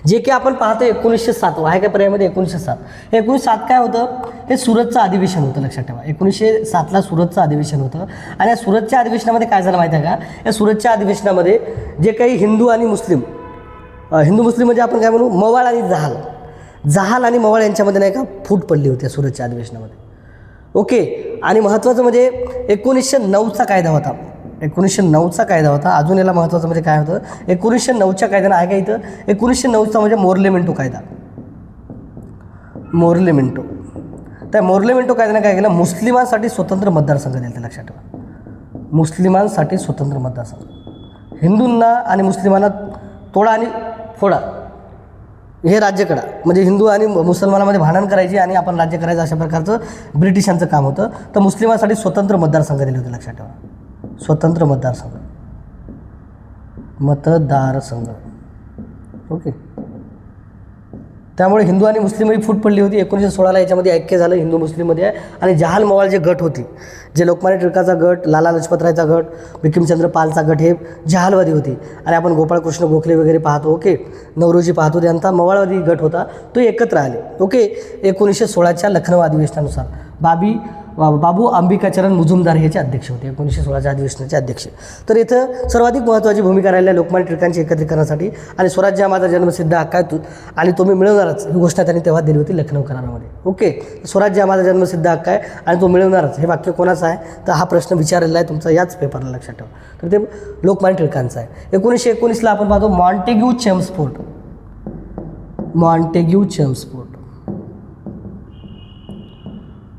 जे की आपण पाहतो 1907 आहे का पर्यायामध्ये? 1907. हे 1907 काय होतं? हे सुरतचं अधिवेशन होतं, लक्षात ठेवा. 1907ला सुरतचं अधिवेशन होतं. आणि या सुरतच्या अधिवेशनामध्ये काय झालं माहिती आहे का? या सुरतच्या अधिवेशनामध्ये जे काही हिंदू मुस्लिम म्हणजे आपण काय म्हणू, मवाळ आणि जहाल आणि मवाळ यांच्यामध्ये नाही का फूट पडली होती सुरतच्या अधिवेशनामध्ये. ओके. आणि महत्त्वाचं म्हणजे 1909चा कायदा होता. 1909चा कायदा होता. अजून याला महत्त्वाचं म्हणजे काय होतं? 1909च्या कायद्यानं आहे का इथं? 1909चा म्हणजे मोर्लेमेंटो कायदा. मोर्लेमेंटो. त्या मोर्लेमेंटो कायद्यानं काय केलं? मुस्लिमांसाठी स्वतंत्र मतदारसंघ दिले. लक्षात ठेवा, मुस्लिमांसाठी स्वतंत्र मतदारसंघ. हिंदूंना आणि मुस्लिमांना तोडा आणि फोडा, हे राज्यकडा, म्हणजे हिंदू आणि मुसलमानामध्ये भांडण करायची आणि आपण राज्य करायचं, अशा प्रकारचं ब्रिटिशांचं काम होतं. तर मुस्लिमांसाठी स्वतंत्र मतदारसंघ दिले होते. लक्षात ठेवा, स्वतंत्र मतदारसंघ. ओके. त्यामुळे हिंदू आणि मुस्लिमही फूट पडली होती. 1916ला याच्यामध्ये ऐक्य झालं हिंदू मुस्लिममध्ये. आणि जहाल मवाळ जे गट होती, जे लोकमान्य टिळकाचा गट, लाला लजपतरायचा गट, बिपिनचंद्र पालचा गट, हे जहालवादी होती. आणि आपण गोपाळकृष्ण गोखले वगैरे पाहतो, ओके, नवरोजी पाहतो, त्यांचा मवाळवादी गट होता, तो एकत्र आले. ओके. 1916च्या लखनौ अधिवेशनानुसार बाबू अंबिकाचरण मुजुमदार याचे अध्यक्ष होते, 1916च्या अधिवेशनाचे अध्यक्ष. तर इथं सर्वाधिक महत्त्वाची भूमिका राहिल्या लोकमान्य टिळकांची एकत्रीकरणासाठी. आणि स्वराज्य हा माझा जन्मसिद्ध हक्क आहे आणि तो मी मिळवणारच, ही घोषणा त्यांनी तेव्हा दिली होती लखनौ करारामध्ये. ओके. स्वराज्य हा माझा जन्मसिद्ध हक्क आहे आणि तो मिळवणारच, हे वाक्य कोणाचं आहे? तर हा प्रश्न विचारलेला आहे तुमचा याच पेपरला, लक्षात ठेवा. तर ते लोकमान्य टिळकांचं आहे. 1919ला आपण पाहतो मॉन्टेग्यू चेम्स्फोर्ड.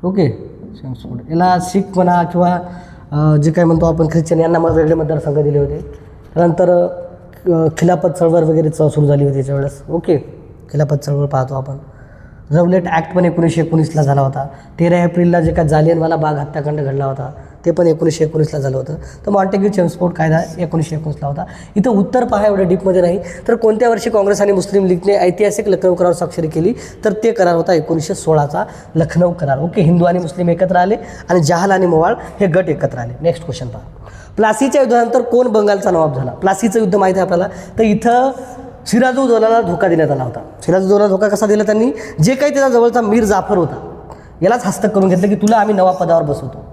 ओके. याला शीख म्हणा किंवा जे काय म्हणतो आपण ख्रिश्चन, यांना मग वेगळे मतदारसंघ दिले होते. त्यानंतर खिलाफत चळवळ वगैरे सुरू झाली होती त्याच्या वेळेस. ओके. खिलाफत चळवळ पाहतो आपण. रवलेट ॲक्ट पण 1919ला झाला होता. 13 एप्रिलला जे काय जालियनवाला बाग हत्याकांड घडला होता ते पण 1919ला झालं होतं. तर मॉन्टेग्यू चेम्स्फोर्ड कायदा 1919ला होता. इथं उत्तर पहा, एवढं डीपमध्ये नाही. तर कोणत्या वर्षी काँग्रेस आणि मुस्लिम लीगने ऐतिहासिक लखनौ करार स्वाक्षरी केली? तर ते करार होता 1916चा लखनौ करार. ओके. हिंदू आणि मुस्लिम एकत्र आले आणि जहाल आणि मवाळ हे गट एकत्र आले. नेक्स्ट क्वेश्चन पहा. प्लासीच्या युद्धानंतर कोण बंगालचा नवाब झाला? प्लासीचं युद्ध माहीत आहे आपल्याला. तर इथं सिराजुद्दौलाला धोका देण्यात आला होता. सिराजुद्दौला धोका कसा दिला त्यांनी? जे काही त्याचा जवळचा मीर जाफर होता यालाच हस्तक करून घेतलं की तुला आम्ही नवाब पदावर बसवतो.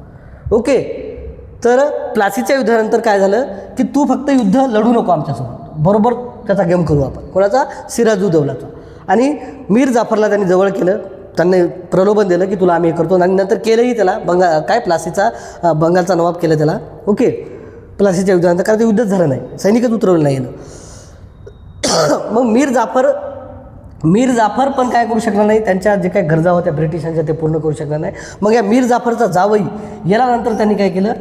ओके. तर प्लासीच्या युद्धानंतर काय झालं की तू फक्त युद्ध लढू नको आमच्यासोबत, बरोबर त्याचा गेम करू आपण. कोणाचा? सिराजुद्दौलाचा. आणि मीर जाफरला त्यांनी जवळ केलं, त्यांनी प्रलोभन दिलं की तुला आम्ही हे करतो. आणि नंतर केलंही त्याला. प्लासीचा बंगालचा नवाब केलं त्याला. ओके. प्लासीच्या युद्धानंतर, कारण ते युद्धच झालं नाही, सैनिकच उतरवलं नाही येणं. मग मीर जाफर पण काय करू शकला नाही, त्यांच्या जे काही गरजा होत्या ब्रिटिशांच्या ते पूर्ण करू शकला नाही. मग या मीर जाफरचा जावई याला नंतर त्यांनी काय केलं?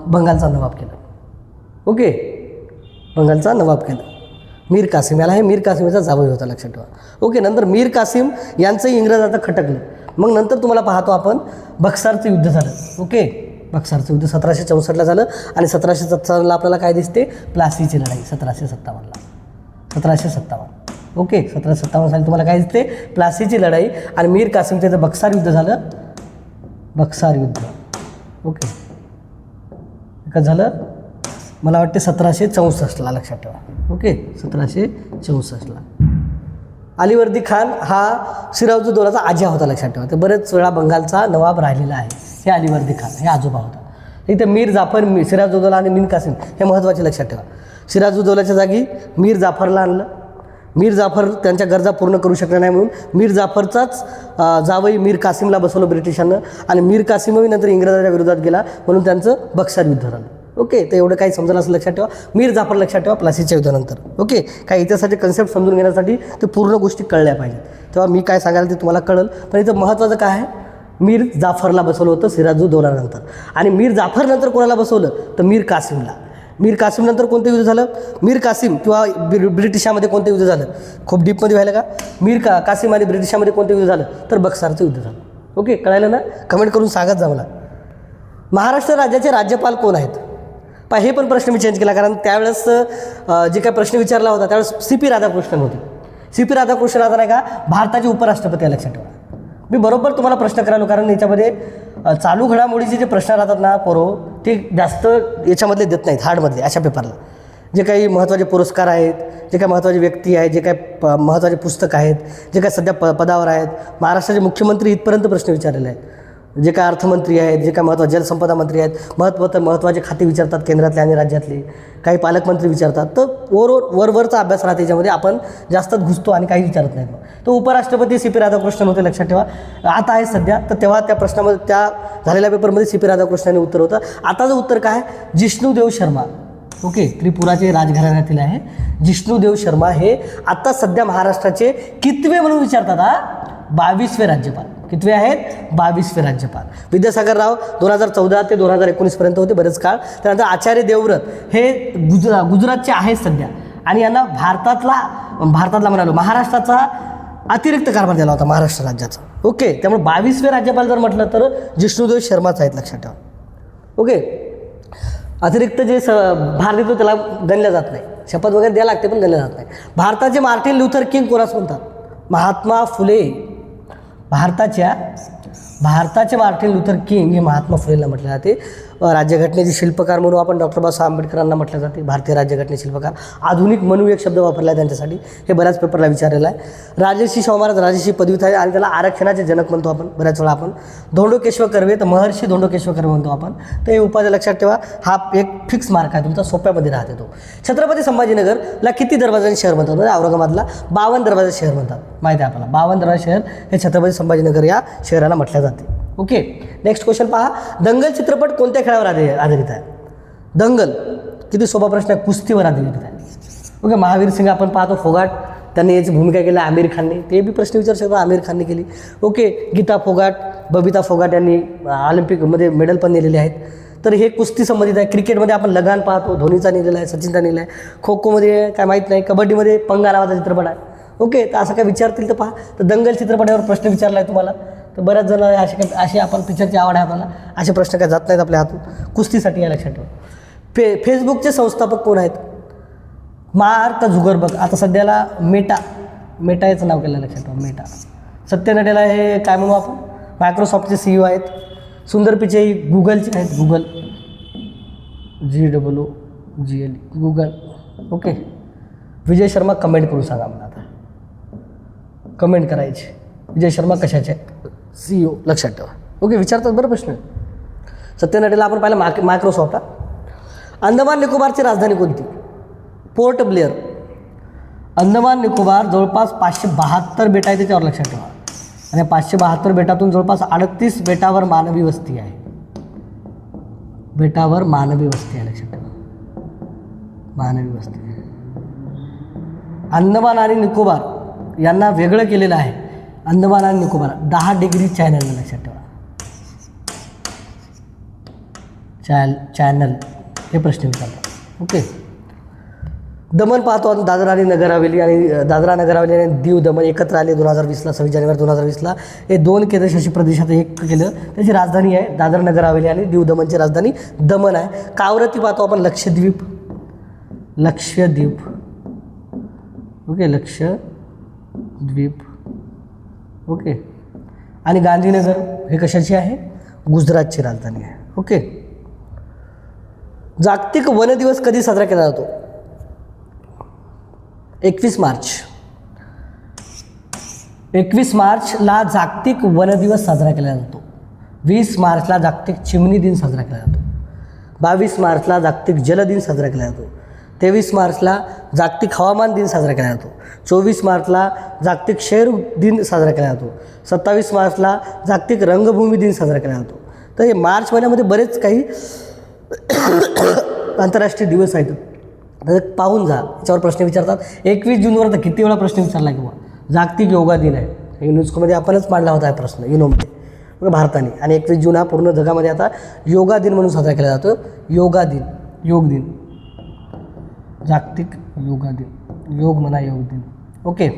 बंगालचा नवाब केला. ओके. बंगालचा नवाब केला मीर कासिम. याला हे मीर कासिमचा जावई होता, लक्षात ठेवा. ओके. नंतर मीर कासिम यांचंही इंग्रजाचं खटकलं. मग नंतर तुम्हाला पाहतो आपण बक्सारचं युद्ध झालं. ओके. बक्सारचं युद्ध 1764ला झालं. आणि 1757ला आपल्याला काय दिसते? प्लासीची लढाई 1757ला. 1757. ओके. 1757 साली तुम्हाला काय दिसते? प्लासीची लढाई. आणि मीर कासिमचं इथं बक्सार युद्ध झालं. बक्सार युद्ध. ओके. कसं झालं? मला वाटते 1764ला, लक्षात ठेवा. ओके. 1764ला. अलीवर्दी खान हा सिराजुद्दौलाचा आजा होता, लक्षात ठेवा. तर बरेच वेळा बंगालचा नवाब राहिलेला आहे. हे अलीवर्दी खान हे आजोबा होता. इथं मीर जाफर, सिराजुद्दौला आणि मीर कासिम हे महत्त्वाचे, लक्षात ठेवा. सिराजुद्दौलाच्या जागी मीर जाफरला आणलं. मीर जाफर त्यांच्या गरजा पूर्ण करू शकले नाही म्हणून मीर जाफरचाच जावई मीर कासिमला बसवलं ब्रिटिशांनं. आणि मीर कासिमही नंतर इंग्रजांच्या विरोधात गेला म्हणून त्यांचं बक्सार युद्ध झालं. ओके. तर एवढं काही समजलं असं लक्षात ठेवा. मीर जाफर लक्षात ठेवा प्लासीच्या युद्धानंतर. ओके. काही इतिहासाचे कन्सेप्ट समजून घेण्यासाठी ते पूर्ण गोष्टी कळल्या पाहिजेत. तेव्हा मी काय सांगायला ते तुम्हाला कळलं. पण इथं महत्त्वाचं काय आहे? मीर जाफरला बसवलं होतं सिराजुद्दौलानंतर. आणि मीर जाफरनंतर कोणाला बसवलं? तर मीर कासिमला. मीर कासिमनंतर कोणतं युद्ध झालं? मीर कासिम किंवा ब्रिटिशामध्ये कोणतं युद्ध झालं? खूप डीपमध्ये व्हायला का? कासिम आणि ब्रिटिशामध्ये कोणतं युद्ध झालं? तर बक्सारचं युद्ध झालं. ओके. कळालं ना? कमेंट करून सांगत जा मला. महाराष्ट्र राज्याचे राज्यपाल कोण आहेत? हे पण प्रश्न मी चेंज केला, कारण त्यावेळेस जे काही प्रश्न विचारला होता त्यावेळेस CP राधाकृष्णन होते. CP राधाकृष्णन आता नाही का भारताचे उपराष्ट्रपती आहे, लक्षात ठेवा. मी बरोबर तुम्हाला प्रश्न करायलो, कारण याच्यामध्ये चालू घडामोडीचे जे प्रश्न राहतात ना ते जास्त याच्यामधले देत नाहीत, हार्डमधले अशा पेपरला. जे काही महत्त्वाचे पुरस्कार आहेत, जे काही महत्त्वाचे व्यक्ती आहेत, जे काही महत्त्वाचे पुस्तक आहेत, जे काही सध्या पदावर आहेत, महाराष्ट्राचे मुख्यमंत्री इथपर्यंत प्रश्न विचारलेले आहेत, जे काय अर्थमंत्री आहेत, जे काय महत्त्वाचे जलसंपदा मंत्री आहेत, महत्त्वाचे खाते विचारतात केंद्रातले आणि राज्यातले, काही पालकमंत्री विचारतात. तर वरचा अभ्यास राहते, याच्यामध्ये आपण जास्तच घुसतो आणि काही विचारत नाही. तो उपराष्ट्रपती CP राधाकृष्णन होते, लक्षात ठेवा. आता आहे सध्या, तर तेव्हा त्या प्रश्नामध्ये त्या झालेल्या पेपरमध्ये CP राधाकृष्णनने उत्तर होतं. आताचं उत्तर काय? जिष्णुदेव शर्मा. ओके, त्रिपुराचे राजघराण्यातील आहे जिष्णुदेव शर्मा. हे आता सध्या महाराष्ट्राचे कितवे म्हणून विचारतात? 22वे राज्यपाल. कितवे आहेत? 22वे राज्यपाल. विद्यासागर राव 2014 ते 2019 होते, बरेच काळ. त्यानंतर आचार्य देवव्रत हे गुजरातचे आहेत सध्या, आणि यांना भारतातला म्हणालो महाराष्ट्राचा अतिरिक्त कारभार दिला होता, महाराष्ट्र राज्याचा. ओके, त्यामुळे 22वे राज्यपाल जर म्हटलं तर जिष्णुदेव शर्माच आहेत, लक्षात ठेवा. ओके, अतिरिक्त जे भार देतो त्याला गणलं जात नाही, शपथ वगैरे द्यायला लागते पण गणलं जात नाही. भारताचे मार्टिन लुथर किंग कोणास म्हणतात? महात्मा फुले. भारताचे मार्टिन लुथर किंग हे महात्मा फुलेला म्हटले जाते. राज्यघटनेचे शिल्पकार म्हणून आपण डॉक्टर बाबासाहेब आंबेडकरांना म्हटलं जाते, भारतीय राज्यघटने शिल्पकार. आधुनिक मनू एक शब्द वापरला आहे त्यांच्यासाठी, हे बऱ्याच पेपरला विचारलेला आहे. राजर्षी शाहू महाराज राजर्षी पदवी आहे, आणि त्याला आरक्षणाचे जनक म्हणतो आपण बऱ्याच वेळा. आपण धोंडोकेश्वर कर्वे, तर महर्षी धोंडोकेश्वर कर्वे म्हणतो आपण. तर हे उपाध्याय लक्षात ठेवा. हा एक फिक्स मार्क आहे तुमचा, सोप्यामध्ये राहते तो. छत्रपती संभाजीनगरला किती दरवाजांचे शहर म्हणतात? म्हणजे औरंगाबादला 52 दरवाजाचे शहर म्हणतात, माहिती आहे आपल्याला. 52 दरवाजा शहर हे छत्रपती संभाजीनगर या शहराला म्हटलं जाते. ओके, नेक्स्ट क्वेश्चन पहा. दंगल चित्रपट कोणत्या खेळावर आधारित आहे? दंगल किती सोपा प्रश्न आहे, कुस्तीवर आधारित आहे. ओके, महावीर सिंग आपण पाहतो फोगाट, त्यांनी याची भूमिका केली आमिर खानने, ते बी प्रश्न विचारू शकतो, आमिर खानने केली. ओके, गीता फोगाट, बबिता फोगाट यांनी ऑलिम्पिकमध्ये मेडल पण नेलेले आहेत. तर हे कुस्ती संबंधित आहे. क्रिकेटमध्ये आपण लगान पाहतो, धोनीचा नेलेला आहे, सचिनचा नेलेला आहे. खो खोमध्ये काय माहीत नाही. कबड्डीमध्ये पंगा नावाचा चित्रपट आहे. ओके, तर असं काय विचारतील तर पहा. तर दंगल चित्रपटावर प्रश्न विचारला आहे तुम्हाला, तर बऱ्याच जण असे आपण पिक्चरची आवड आहे आपल्याला, असे प्रश्न काय जात नाहीत आपल्या हातून. कुस्तीसाठी या लक्षात ठेवा. फेसबुकचे संस्थापक कोण आहेत? Mark Zuckerberg. आता सध्याला मेटा याचं नाव केलं, लक्षात ठेवा, मेटा. सत्य नडेला हे काय म्हणू आपण, मायक्रोसॉफ्टचे CEO आहेत. सुंदर पिचे ही गुगलचे आहेत, Google, GOOGLE, Google. Okay, Vijay Sharma comment करून सांगा मला, आता कमेंट करायची. विजय शर्मा कशाचे CEO, लक्षात ठेवा. ओके, विचारतात बरं प्रश्न. सत्य नडेला आपण पाहिलं मायक्रोसॉफ्ट. अंदमान निकोबारची राजधानी कोणती? पोर्ट ब्लेअर. अंदमान निकोबार जवळपास 572 बेटा आहे त्याच्यावर, लक्षात ठेवा. आणि 572 बेटातून जवळपास 38 बेटावर मानवी वस्ती आहे. बेटावर मानवी वस्ती आहे, लक्षात ठेवा, मानवी वस्ती. अंदमान आणि निकोबार यांना वेगळं केलेलं आहे. अंदमान आणि निकोबार 10 डिग्री चॅनल, लक्षात ठेवा, चॅनल हे प्रश्न विचारतात. ओके, दमन पाहतो आपण, दादरा आणि नगर हवेली, आणि दादरा नगर हवेली आणि दीव दमन एकत्र आले 2020ला, 26 जानेवारी 2020ला. हे 2 केंद्रशासित प्रदेशात एक केलं. त्याची राजधानी आहे दादरा नगर हवेली, आणि दीव दमनची राजधानी दमन आहे. कावरती पाहतो आपण, लक्षद्वीप. ओके, लक्षद्वीप. ओके, आणि गांधीनगर हे कशाची आहे? गुजरातची राजधानी आहे. ओके, जागतिक वन दिवस कधी साजरा केला जातो? 21 मार्च. 21 मार्चला जागतिक वन दिवस साजरा केला जातो. 20 मार्चला जागतिक चिमणी दिन साजरा केला जातो. 22 मार्चला जागतिक जल दिन साजरा केला जातो. 23 मार्चला जागतिक हवामान दिन साजरा केला जातो. 24 मार्चला जागतिक शहर दिन साजरा केला जातो. 27 मार्चला जागतिक रंगभूमी दिन साजरा केला जातो. तर हे मार्च महिन्यामध्ये बरेच काही आंतरराष्ट्रीय दिवस आहेत, तर पाहून जा, याच्यावर प्रश्न विचारतात. 21 जूनवर तर किती वेळा प्रश्न विचारला किंवा जागतिक योगा दिन आहे. युनेस्कोमध्ये आपणच मांडला होता हा प्रश्न, युनोमध्ये भारताने. आणि 21 जून हा पूर्ण जगामध्ये आता योगा दिन म्हणून साजरा केला जातो. योगा दिन, योग दिन, जागतिक योगा दिन, योग म्हणा, योग दिन. ओके,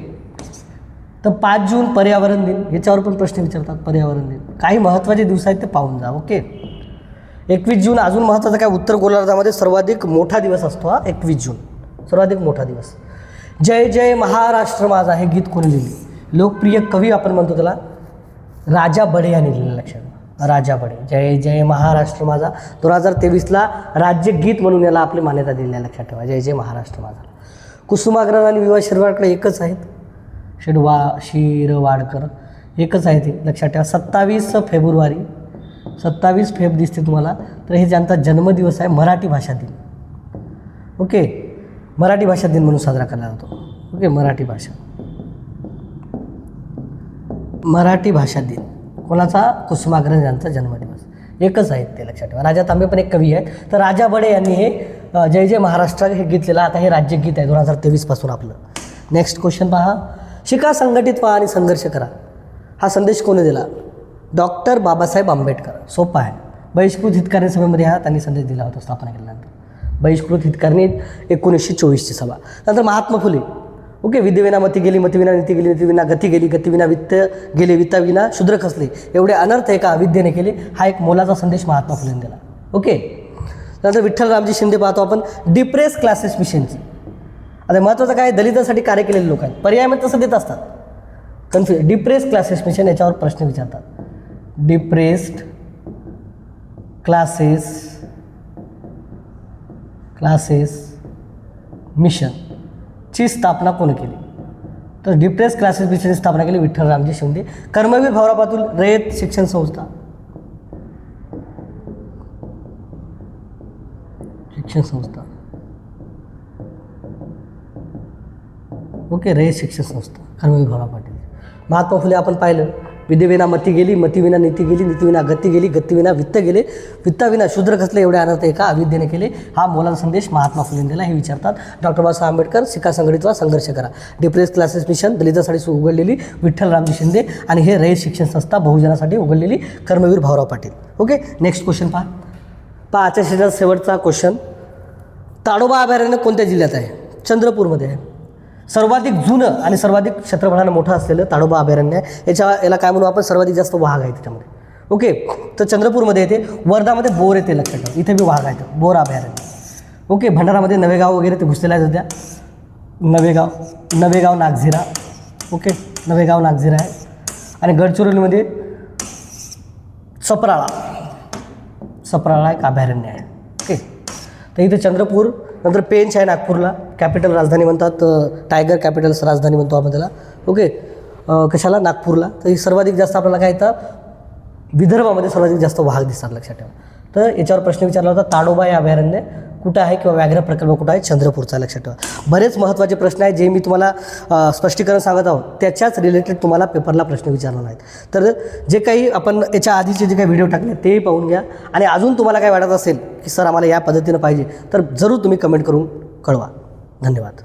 तर 5 जून पर्यावरण दिन, याच्यावर पण प्रश्न विचारतात. पर्यावरण दिन काही महत्त्वाचे दिवस आहेत ते पाहून जा. ओके, 21 जून अजून महत्त्वाचं काय, उत्तर गोलार्धामध्ये सर्वाधिक मोठा दिवस असतो हा 21 जून, सर्वाधिक मोठा दिवस. जय जय महाराष्ट्र माझा हे गीत कोणी लिहिले? लोकप्रिय कवी आपण म्हणतो त्याला राजा बडे यांनी लिहिलेलं, लक्षात घ्या. राजा बडे. जय जय महाराष्ट्र माझा 2023ला राज्यगीत म्हणून याला आपली मान्यता दिलेली आहे, लक्षात ठेवा. जय जय महाराष्ट्र माझा. कुसुमाग्रज आणि विवा शिरवाडकर एकच आहेत, शिरवाडकर एकच आहे ते, लक्षात ठेवा. 27 फेब्रुवारी 27 फेब दिसते तुम्हाला, तर हे ज्यांचा जन्मदिवस आहे मराठी भाषा दिन. ओके, मराठी भाषा दिन म्हणून साजरा केला जातो. ओके, मराठी भाषा दिन कोणाचा? कुसुमाग्रज यांचा जन्मदिवस. एकच आहेत ते, लक्षात ठेवा. राजा तांबे पण एक कवी आहेत. तर राजा बडे यांनी हे जय जय महाराष्ट्र हे गीत लिहिलं. आता हे राज्यगीत आहे 2023 पासून आपलं. नेक्स्ट क्वेश्चन पहा. शिका, संघटित व्हा आणि संघर्ष करा. हा संदेश कोणी दिला? डॉक्टर बाबासाहेब आंबेडकर. सोपा आहे. बहिष्कृत हितकारणी सभेमध्ये हा त्यांनी संदेश दिला होता स्थापना केल्यानंतर. बहिष्कृत हितकारणी 1924ची सभा. नंतर महात्मा फुले. ओके, विद्येविना मती गेली, मतीविना नीती गेली, नीतीविना गती गेली, गतीविना वित्त गेले, वित्ताविना शूद्र खचले, एवढे अनर्थ एका अविद्येने केले. हा एक मोलाचा संदेश महात्मा फुलेंनी दिला. ओके, नंतर विठ्ठल रामजी शिंदे पाहतो आपण, डिप्रेस क्लासेस मिशनची. आता महत्त्वाचं काय, दलितांसाठी कार्य केलेले लोक आहेत. पर्यायामध्ये तसं देत असतात, कन्फ्युज. डिप्रेस क्लासेस मिशन याच्यावर प्रश्न विचारतात. डिप्रेस्ड क्लासेस मिशनची स्थापना कोणी केली? तर डिप्रेस क्लासेस मिशनची स्थापना केली विठ्ठल रामजी शिंदे. कर्मवीर भाऊराव पाटील रयत शिक्षण संस्था. ओके, रयत शिक्षण संस्था, कर्मवीर भाऊराव पाटील. महात्मा फुले आपण पाहिलं, विद्येविना मती गेली, मतीविना नीती गेली, नीतीविना गती गेली, गतीविना वित्त गेले, वित्ताविना शूद्र खचले, एवढे अनर्थ एका अविद्येने केले. हा मोलाचा संदेश महात्मा फुलेंनी दिला. हे विचारतात. डॉक्टर बाबासाहेब आंबेडकर, शिका, संघटित व्हा, संघर्ष करा. डिप्रेस क्लासेस मिशन दलितांसाठी उघडलेली विठ्ठल रामजी शिंदे, आणि हे रयत शिक्षण संस्था बहुजनासाठी उघडलेली Karmaveer Bhaurao Patil. Okay, next question पहा. आजच्या शेजारचा शेवटचा क्वेश्चन. ताडोबा अभयारण्य कोणत्या जिल्ह्यात आहे? चंद्रपूरमध्ये आहे. सर्वाधिक जुनं आणि सर्वाधिक क्षेत्रफळानं मोठं असलेलं ताडोबा अभयारण्य आहे. याला काय म्हणू आपण, सर्वाधिक जास्त वाघ आहे त्याच्यामध्ये. ओके, तर चंद्रपूरमध्ये येते. वर्धामध्ये बोर येते, लक्षात ठेवा. इथे बी वाघ आहेत, बोर अभयारण्य. ओके, भंडारामध्ये नवेगाव वगैरे ते घुसलेलं आहे सध्या. नवेगाव नागझिरा. ओके, नवेगाव नागझिरा आहे. आणि गडचिरोलीमध्ये सप्राळा एक अभयारण्य आहे. ओके, तर इथे चंद्रपूर. नंतर पेंच आहे नागपूरला, कॅपिटल राजधानी म्हणतात, टायगर कॅपिटल्स राजधानी म्हणतो आपण त्याला. ओके, कशाला? नागपूरला. तर ही सर्वाधिक जास्त आपल्याला काय येतं, विदर्भामध्ये सर्वाधिक जास्त वाघ दिसतात, लक्षात ठेवा. तर याच्यावर प्रश्न विचारला होता, ताडोबा हे अभयारण्य कुठं आहे किंवा व्याघ्र प्रकल्प कुठं आहे? चंद्रपूरचा, लक्षात ठेवा. बरेच महत्त्वाचे प्रश्न आहेत जे मी तुम्हाला स्पष्टीकरण सांगत आहोत, त्याच्याच रिलेटेड तुम्हाला पेपरला प्रश्न विचारणार आहेत. तर जे काही आपण याच्या आधीचे जे काही व्हिडिओ टाकले तेही पाहून घ्या. आणि अजून तुम्हाला काय वाटत असेल की सर आम्हाला या पद्धतीनं पाहिजे, तर जरूर तुम्ही कमेंट करून कळवा. धन्यवाद.